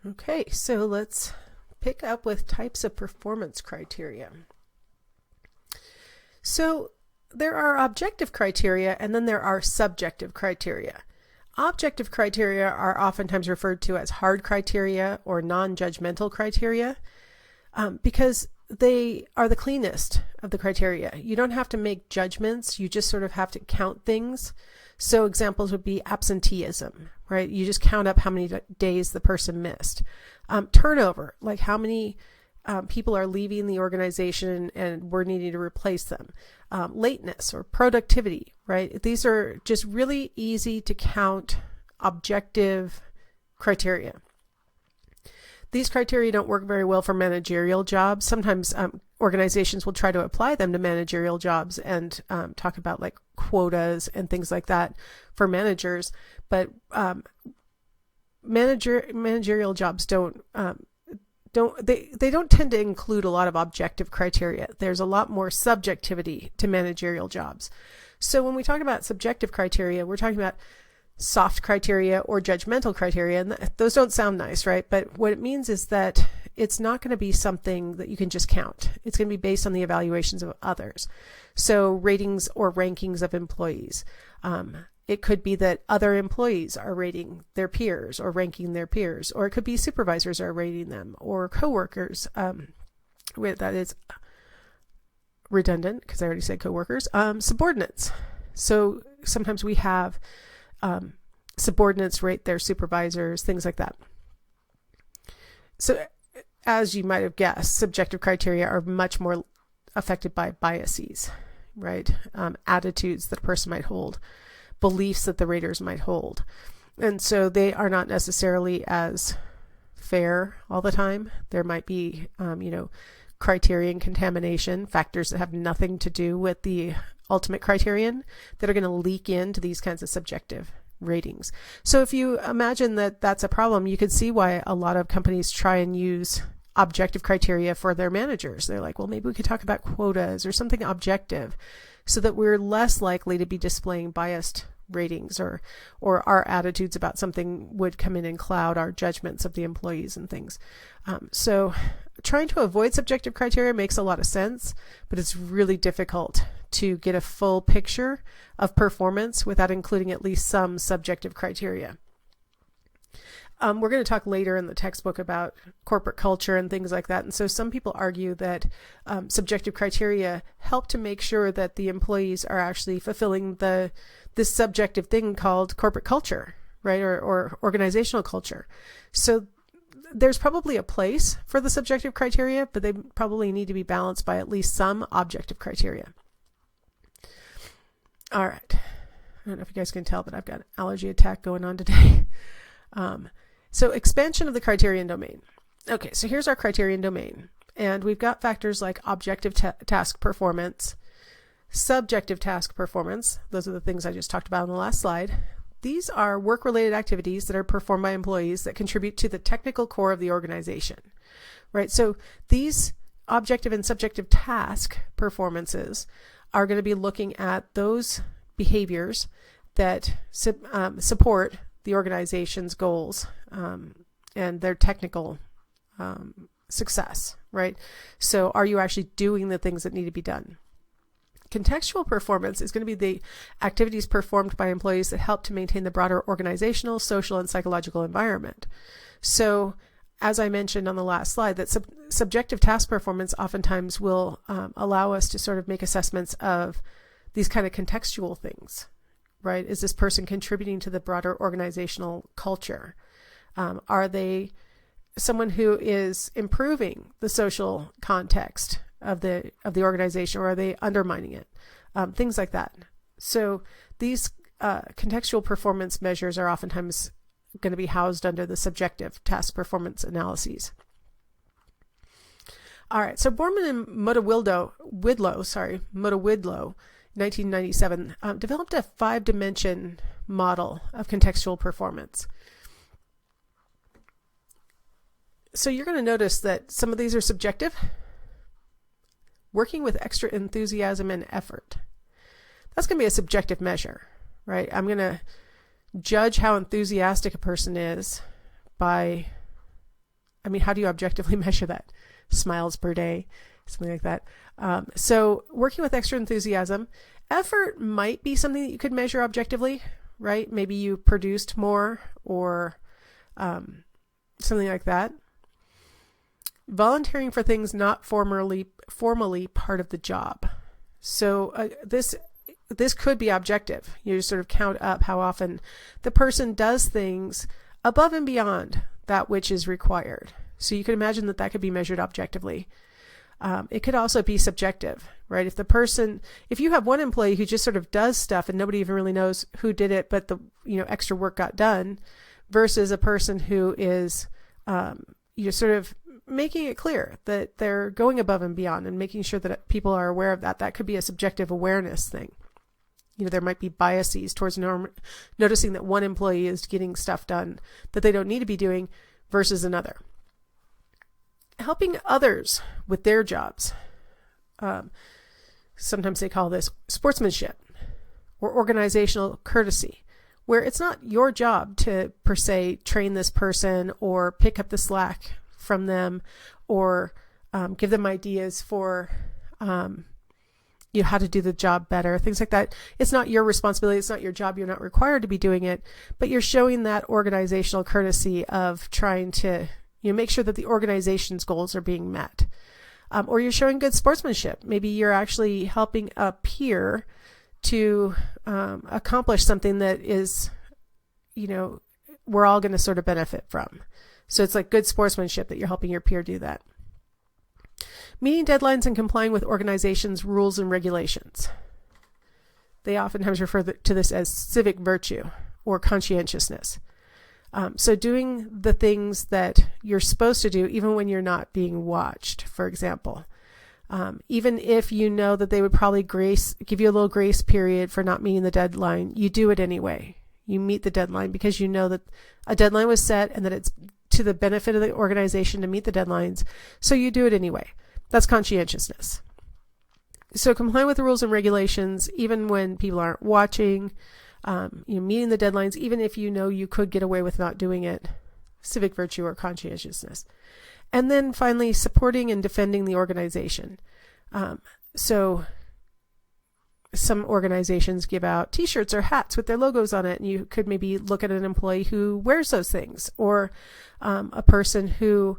Okay, so let's pick up with types of performance criteria. So there are objective criteria and then there are subjective criteria. Objective criteria are oftentimes referred to as hard criteria or non-judgmental criteria because they are the cleanest of the criteria. You don't have to make judgments, you just sort of have to count things. So examples would be absenteeism, right? You just count up how many days the person missed. Turnover, like how many people are leaving the organization and we're needing to replace them. Lateness or productivity, right? These are just really easy to count objective criteria. These criteria don't work very well for managerial jobs. Sometimes organizations will try to apply them to managerial jobs and talk about like quotas and things like that for managers. But managerial jobs don't tend to include a lot of objective criteria. There's a lot more subjectivity to managerial jobs. So when we talk about subjective criteria, we're talking about soft criteria or judgmental criteria, and those don't sound nice, right? But what it means is that it's not going to be something that you can just count. It's going to be based on the evaluations of others. So ratings or rankings of employees. It could be that other employees are rating their peers or ranking their peers, or it could be supervisors are rating them, or coworkers. That is redundant because I already said coworkers. Subordinates. So sometimes we have subordinates rate their supervisors, things like that. So as you might have guessed, subjective criteria are much more affected by biases, right? Attitudes that a person might hold, beliefs that the raters might hold. And so they are not necessarily as fair all the time. There might be, criterion contamination, factors that have nothing to do with the ultimate criterion that are going to leak into these kinds of subjective ratings. So if you imagine that that's a problem, you could see why a lot of companies try and use objective criteria for their managers. They're like, well, maybe we could talk about quotas or something objective so that we're less likely to be displaying biased ratings or our attitudes about something would come in and cloud our judgments of the employees and things. So trying to avoid subjective criteria makes a lot of sense, but it's really difficult to get a full picture of performance without including at least some subjective criteria. We're going to talk later in the textbook about corporate culture and things like that. And so some people argue that subjective criteria help to make sure that the employees are actually fulfilling this subjective thing called corporate culture, right? Or organizational culture. So there's probably a place for the subjective criteria, but they probably need to be balanced by at least some objective criteria. All right. I don't know if you guys can tell, but I've got an allergy attack going on today. So expansion of the criterion domain. Okay, so here's our criterion domain. And we've got factors like objective task performance, subjective task performance. Those are the things I just talked about on the last slide. These are work-related activities that are performed by employees that contribute to the technical core of the organization, right? So these objective and subjective task performances are going to be looking at those behaviors that support the organization's goals and their technical success, right? So are you actually doing the things that need to be done? Contextual performance is going to be the activities performed by employees that help to maintain the broader organizational, social, and psychological environment. So as I mentioned on the last slide, that subjective task performance oftentimes will allow us to sort of make assessments of these kind of contextual things, right? Is this person contributing to the broader organizational culture? Are they someone who is improving the social context of the organization, or are they undermining it? Things like that. So these contextual performance measures are oftentimes going to be housed under the subjective task performance analyses. All right, so Borman and Motowidlo, 1997, developed a 5-dimension model of contextual performance. So you're going to notice that some of these are subjective. Working with extra enthusiasm and effort. That's going to be a subjective measure, right? I'm going to judge how enthusiastic a person is by I mean, how do you objectively measure that? Smiles per day, something like that. So working with extra enthusiasm, effort might be something that you could measure objectively, right? Maybe you produced more or something like that. Volunteering for things not formally part of the job. So this could be objective. You just sort of count up how often the person does things above and beyond that which is required. So you could imagine that could be measured objectively. It could also be subjective, right? If you have one employee who just sort of does stuff and nobody even really knows who did it, but the extra work got done, versus a person who is sort of making it clear that they're going above and beyond and making sure that people are aware of that. That could be a subjective awareness thing. There might be biases towards noticing that one employee is getting stuff done that they don't need to be doing versus another. Helping others with their jobs. Sometimes they call this sportsmanship or organizational courtesy, where it's not your job to, per se, train this person or pick up the slack from them or give them ideas for how to do the job better, things like that. It's not your responsibility. It's not your job. You're not required to be doing it, but you're showing that organizational courtesy of trying to make sure that the organization's goals are being met. Or you're showing good sportsmanship. Maybe you're actually helping a peer to accomplish something that is, we're all going to sort of benefit from. So it's like good sportsmanship that you're helping your peer do that. Meeting deadlines and complying with organizations' rules and regulations. They oftentimes refer to this as civic virtue or conscientiousness. So doing the things that you're supposed to do, even when you're not being watched, for example. Even if you know that they would probably give you a little grace period for not meeting the deadline, you do it anyway. You meet the deadline because you know that a deadline was set and that it's to the benefit of the organization to meet the deadlines. So you do it anyway. That's conscientiousness. So complying with the rules and regulations, even when people aren't watching, meeting the deadlines, even if you know you could get away with not doing it, civic virtue or conscientiousness. And then finally, supporting and defending the organization. So some organizations give out t-shirts or hats with their logos on it, and you could maybe look at an employee who wears those things, or a person who,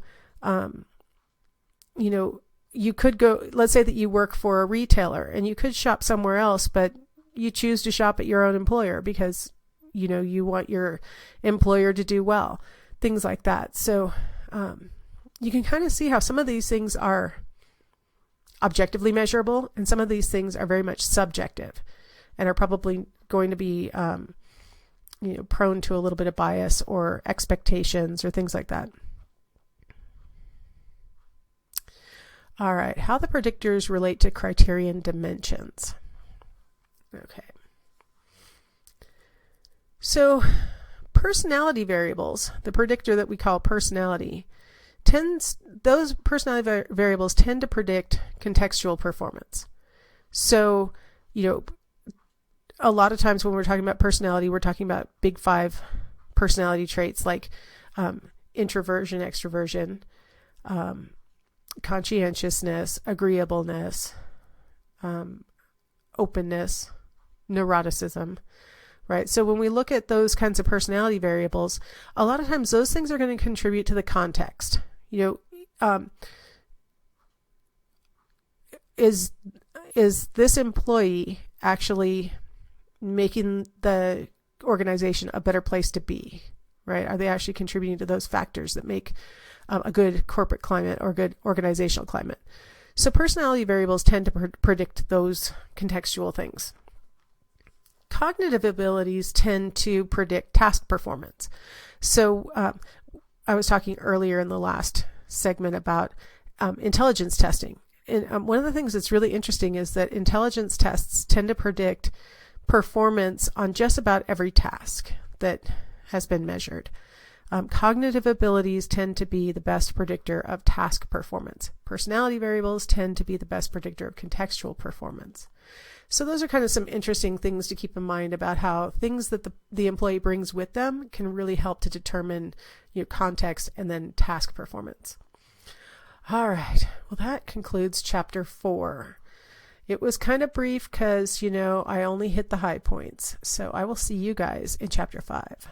you could go, let's say that you work for a retailer and you could shop somewhere else, but you choose to shop at your own employer because, you want your employer to do well, things like that. So you can kind of see how some of these things are objectively measurable and some of these things are very much subjective and are probably going to be, prone to a little bit of bias or expectations or things like that. All right, how the predictors relate to criterion dimensions. Okay. So personality variables, the predictor that we call personality, those personality variables tend to predict contextual performance. So, a lot of times when we're talking about personality, we're talking about big 5 personality traits like introversion, extroversion, conscientiousness, agreeableness, openness, neuroticism, right? So when we look at those kinds of personality variables, a lot of times those things are going to contribute to the context. Is this employee actually making the organization a better place to be, right? Are they actually contributing to those factors that make a good corporate climate or good organizational climate? So personality variables tend to predict those contextual things. Cognitive abilities tend to predict task performance. So I was talking earlier in the last segment about intelligence testing. And one of the things that's really interesting is that intelligence tests tend to predict performance on just about every task that has been measured. Cognitive abilities tend to be the best predictor of task performance. Personality variables tend to be the best predictor of contextual performance. So those are kind of some interesting things to keep in mind about how things that the employee brings with them can really help to determine your context and then task performance. All right. Well, that concludes chapter 4. It was kind of brief because, I only hit the high points. So I will see you guys in chapter 5.